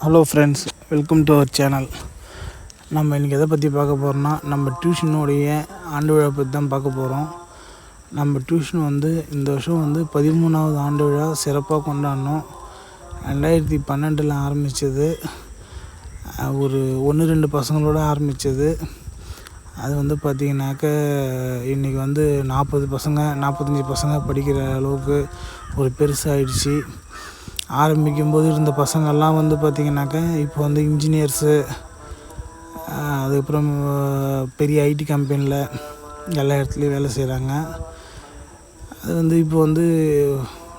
Hello friends, welcome to our channel. நம்ம இன்றைக்கி எதை பற்றி பார்க்க போகிறோம்னா, நம்ம டியூஷனுடைய ஆண்டு விழா பற்றி தான் பார்க்க போகிறோம். நம்ம டியூஷன் இந்த வருஷம் 13வது ஆண்டு விழா சிறப்பாக கொண்டாடினோம். 2012 ஆரம்பித்தது. ஒரு 1-2 பசங்களோடு ஆரம்பித்தது. அது பார்த்திங்கனாக்க இன்றைக்கி 40 பசங்க 45 பசங்க படிக்கிற அளவுக்கு ஒரு பெருசாகிடுச்சு. ஆரம்பிக்கும்போது இருந்த பசங்கள்லாம் பார்த்திங்கனாக்கா இப்போ இன்ஜினியர்ஸு, அதுக்கப்புறம் பெரிய ஐடி கம்பெனியில் எல்லா இடத்துலையும் வேலை செய்கிறாங்க. அது இப்போ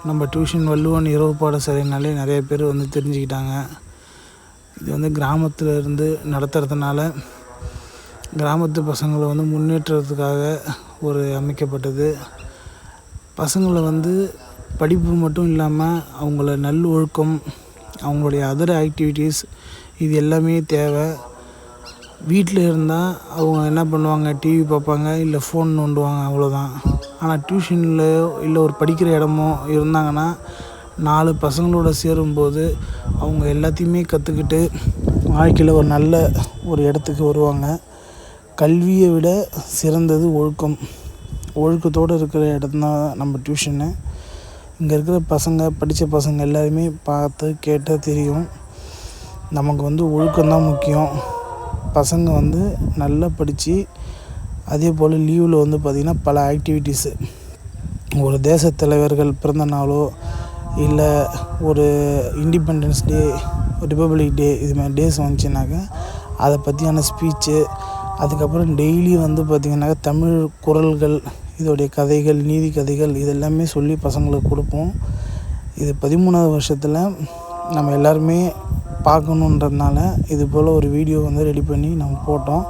நம்ம டியூஷன் வள்ளுவன் இரவு பாடசாலைனாலே நிறைய பேர் தெரிஞ்சுக்கிட்டாங்க. இது கிராமத்தில் இருந்து நடத்துறதுனால கிராமத்து பசங்களை முன்னேற்றத்துக்காக ஒரு அமைக்கப்பட்டது. பசங்களை படிப்பு மட்டும் இல்லாமல் அவங்கள நல்லொழுக்கம், அவங்களுடைய அதர் ஆக்டிவிட்டீஸ் இது எல்லாமே தேவை. வீட்டில் இருந்தால் அவங்க என்ன பண்ணுவாங்க, டிவி பார்ப்பாங்க, இல்லை ஃபோன் நோண்டுவாங்க, அவ்வளோதான். ஆனால் டியூஷனில் இல்லை ஒரு படிக்கிற இடமோ இருந்தாங்கன்னா 4 பசங்களோட சேரும்போது அவங்க எல்லாத்தையுமே கற்றுக்கிட்டு வாழ்க்கையில் ஒரு நல்ல ஒரு இடத்துக்கு வருவாங்க. கல்வியை விட சிறந்தது ஒழுக்கம். ஒழுக்கத்தோடு இருக்கிற இடம்தான் நம்ம டியூஷனு. இங்கே இருக்கிற படித்த பசங்க எல்லாருமே பார்த்து கேட்டால் தெரியும். நமக்கு ஒழுக்கம்தான் முக்கியம். பசங்க நல்லா படித்து அதே போல் லீவில் பார்த்திங்கன்னா பல ஆக்டிவிட்டீஸு, ஒரு தேச தலைவர்கள் பிறந்த நாளோ இல்லை ஒரு இண்டிபெண்டன்ஸ் டே, ரிப்பப்ளிக் டே, இது மாதிரி டேஸ் வந்துச்சுனாக்கா அதை பற்றியான ஸ்பீச்சு, அதுக்கப்புறம் டெய்லி பார்த்திங்கனாக்கா தமிழ் குறள்கள், இதோடைய கதைகள், நீதி கதைகள் இதெல்லாமே சொல்லி பசங்களுக்கு கொடுப்போம். இது 13வது வருஷத்தில் நம்ம எல்லாருமே பார்க்கணுன்றதுனால இது போல் ஒரு வீடியோ ரெடி பண்ணி நம்ம போட்டோம்.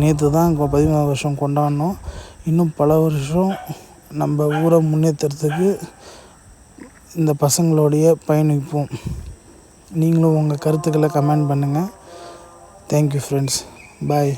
நேற்று தான் 13வது வருஷம் கொண்டாடினோம். இன்னும் பல வருஷம் நம்ம ஊரை முன்னேற்றத்துக்கு இந்த பசங்களோடைய பயணிப்போம். நீங்களும் உங்கள் கருத்துக்களை கமெண்ட் பண்ணுங்கள். Thank you friends. பாய்.